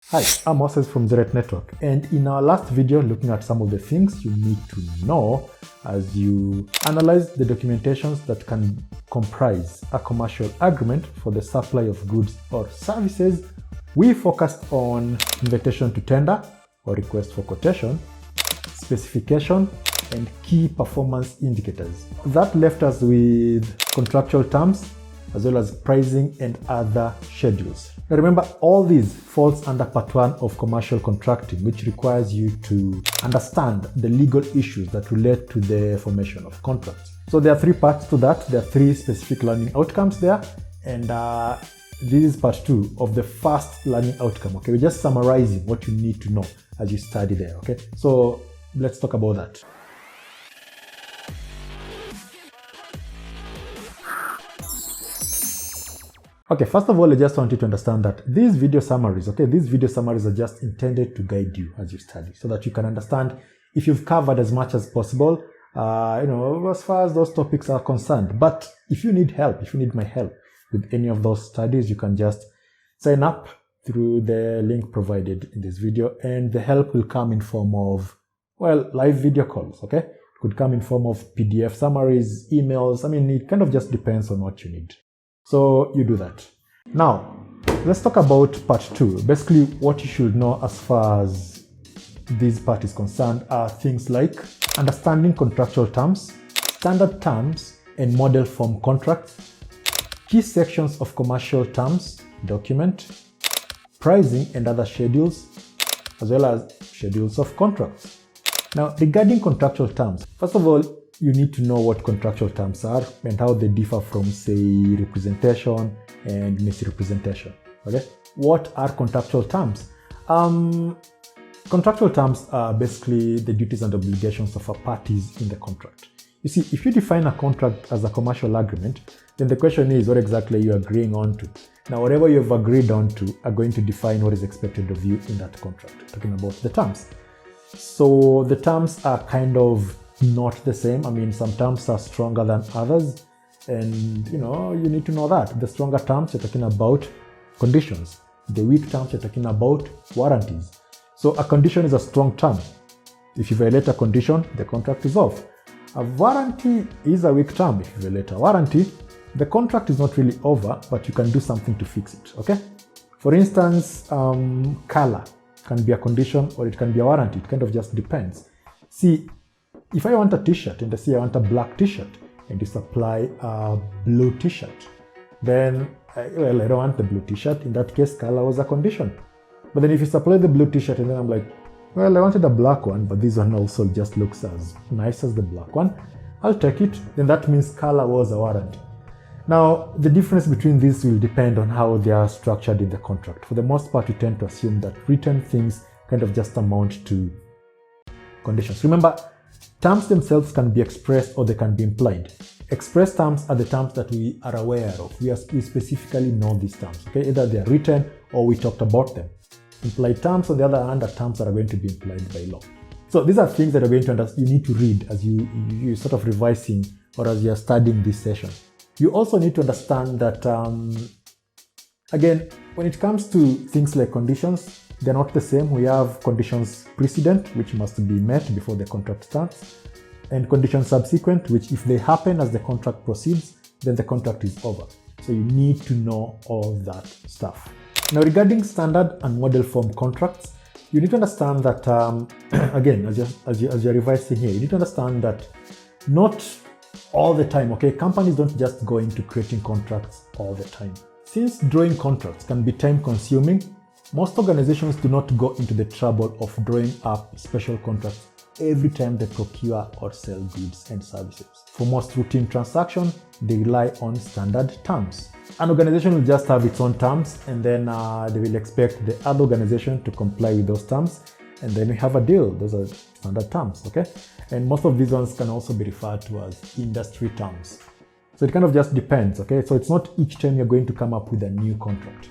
Hi, I'm Moses from Zerite Network, and in our last video looking at some of the things you need to know as you analyze the documentations that can comprise a commercial agreement for the supply of goods or services, we focused on invitation to tender or request for quotation, specification, and key performance indicators. That left us with contractual terms as well as pricing and other schedules. Now remember, all these falls under part 1 of commercial contracting, which requires you to understand the legal issues that relate to the formation of contracts. So there are 3 parts to that. There are 3 specific learning outcomes there, and this is part 2 of the first learning outcome. Okay, we're just summarizing what you need to know as you study there. Okay, so let's talk about that. Okay, first of all, I just want you to understand that these video summaries are just intended to guide you as you study, so that you can understand if you've covered as much as possible, as far as those topics are concerned. But if you need help, if you need my help with any of those studies, you can just sign up through the link provided in this video, and the help will come in form of, live video calls, okay? It could come in form of PDF summaries, emails. I mean, it kind of just depends on what you need. So you do that. Now, let's talk about part 2. Basically, what you should know as far as this part is concerned are things like understanding contractual terms, standard terms and model form contracts, key sections of commercial terms document, pricing and other schedules, as well as schedules of contracts. Now, regarding contractual terms, first of all, you need to know what contractual terms are and how they differ from, say, representation and misrepresentation. Okay? What are contractual terms? Contractual terms are basically the duties and obligations of our parties in the contract. You see, if you define a contract as a commercial agreement, then the question is, what exactly are you agreeing on to? Now, whatever you've agreed on to are going to define what is expected of you in that contract, talking about the terms. So the terms are kind of not the same. I mean, some terms are stronger than others, and you need to know that. The stronger terms, you're talking about conditions. The weak terms, you're talking about warranties. So a condition is a strong term. If you violate a condition, the contract is off. A warranty is a weak term. If you violate a warranty, the contract is not really over, but you can do something to fix it, okay? For instance, color can be a condition or it can be a warranty. It kind of just depends. See, if I want a t-shirt and I say I want a black t-shirt and you supply a blue t-shirt, then I don't want the blue t-shirt. In that case, color was a condition. But then if you supply the blue t-shirt and then I'm like, I wanted a black one, but this one also just looks as nice as the black one, I'll take it. Then that means color was a warranty. Now, the difference between these will depend on how they are structured in the contract. For the most part, we tend to assume that written things kind of just amount to conditions. Remember, terms themselves can be expressed or they can be implied. Expressed terms are the terms that we are aware of. We specifically know these terms. Okay? Either they are written or we talked about them. Implied terms, on the other hand, are terms that are going to be implied by law. So these are things that are going to you need to read as you sort of revising or as you are studying this session. You also need to understand that, again, when it comes to things like conditions, they're not the same. We have conditions precedent, which must be met before the contract starts, and conditions subsequent, which if they happen as the contract proceeds, then the contract is over. So you need to know all that stuff. Now, regarding standard and model form contracts, you need to understand that, again, as you're revising here, you need to understand that not all the time, okay? Companies don't just go into creating contracts all the time. Since drawing contracts can be time consuming, most organizations do not go into the trouble of drawing up special contracts every time they procure or sell goods and services. For most routine transactions, they rely on standard terms. An organization will just have its own terms, and then they will expect the other organization to comply with those terms, and then we have a deal. Those are standard terms, okay? And most of these ones can also be referred to as industry terms. So it kind of just depends, okay? So it's not each time you're going to come up with a new contract.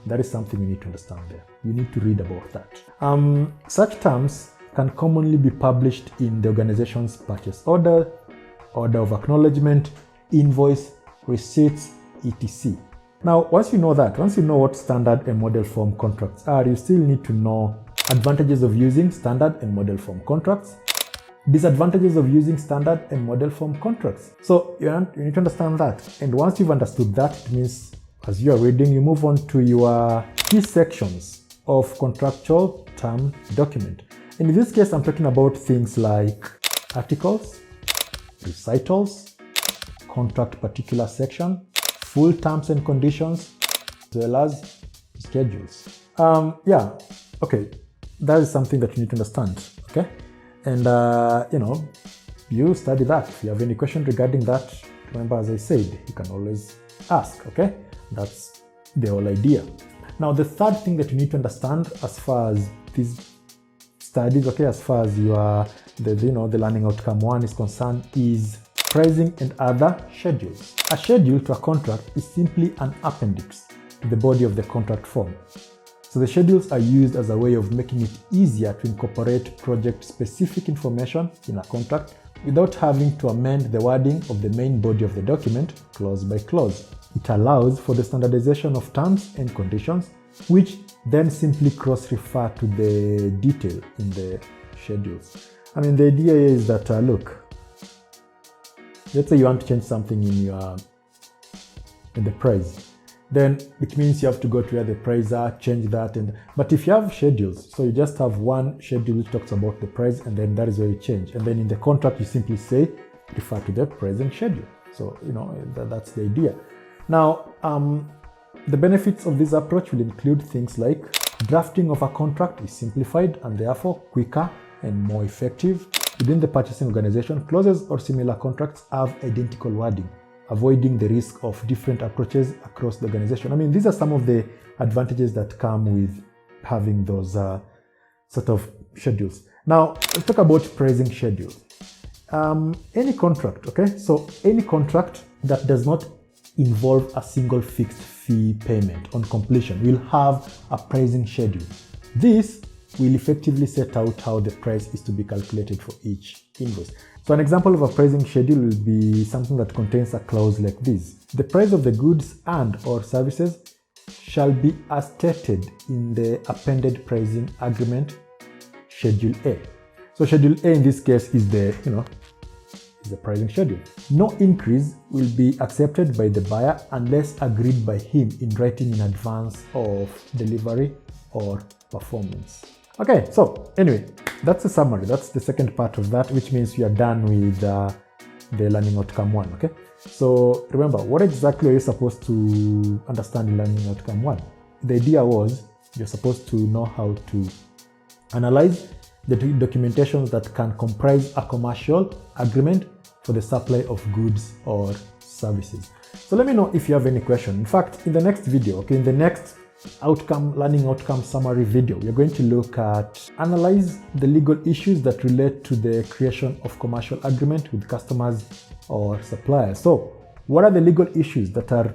That is something you need to understand there. You need to read about that. Such terms can commonly be published in the organization's purchase order, order of acknowledgement, invoice, receipts, etc. Now, once you know that, once you know what standard and model form contracts are, you still need to know advantages of using standard and model form contracts, disadvantages of using standard and model form contracts. So you need to understand that. And once you've understood that, it means as you are reading, you move on to your key sections of contractual term document. And in this case, I'm talking about things like articles, recitals, contract particular section, full terms and conditions, as well as schedules. Okay, that is something that you need to understand, okay? And, you study that. If you have any question regarding that, remember, as I said, you can always ask, okay? That's the whole idea. Now, the third thing that you need to understand as far as these studies, okay, as far as the learning outcome 1 is concerned, is pricing and other schedules. A schedule to a contract is simply an appendix to the body of the contract form. So the schedules are used as a way of making it easier to incorporate project-specific information in a contract without having to amend the wording of the main body of the document clause by clause. It allows for the standardization of terms and conditions, which then simply cross-refer to the detail in the schedules. I mean, the idea is that, look, let's say you want to change something in the price. Then it means you have to go to where the price are, change that. But if you have schedules, so you just have one schedule which talks about the price, and then that is where you change. And then in the contract, you simply say, refer to the present schedule. So, that's the idea. Now, the benefits of this approach will include things like drafting of a contract is simplified and therefore quicker and more effective. Within the purchasing organization, clauses or similar contracts have identical wording, avoiding the risk of different approaches across the organization. I mean, these are some of the advantages that come with having those sort of schedules. Now, let's talk about pricing schedule. Any contract, okay? So any contract that does not involve a single fixed fee payment on completion will have a pricing schedule. This will effectively set out how the price is to be calculated for each invoice. So an example of a pricing schedule will be something that contains a clause like this. The price of the goods and or services shall be as stated in the appended pricing agreement, Schedule A. So Schedule A in this case is the pricing schedule. No increase will be accepted by the buyer unless agreed by him in writing in advance of delivery or performance. Okay, so anyway, that's the summary. That's the second part of that, which means we are done with the learning outcome 1, okay? So remember, what exactly are you supposed to understand in learning outcome 1? The idea was you're supposed to know how to analyze the documentation that can comprise a commercial agreement for the supply of goods or services. So let me know if you have any question. In fact, in the next video, okay, in the next learning outcome summary video, we're going to look at analyze the legal issues that relate to the creation of commercial agreement with customers or suppliers. So what are the legal issues that are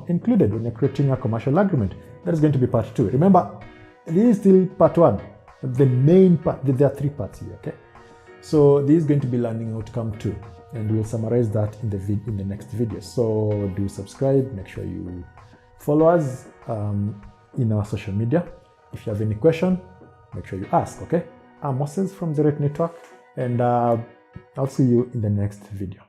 included when you're creating a commercial agreement? That is going to be part 2. Remember, this is still part 1. The main part, there are 3 parts here, okay? So this is going to be learning outcome 2, and we'll summarize that in the next video. So do subscribe, make sure you follow us in our social media. If you have any question, make sure you ask, okay? I'm Moses from Zerite Network, and I'll see you in the next video.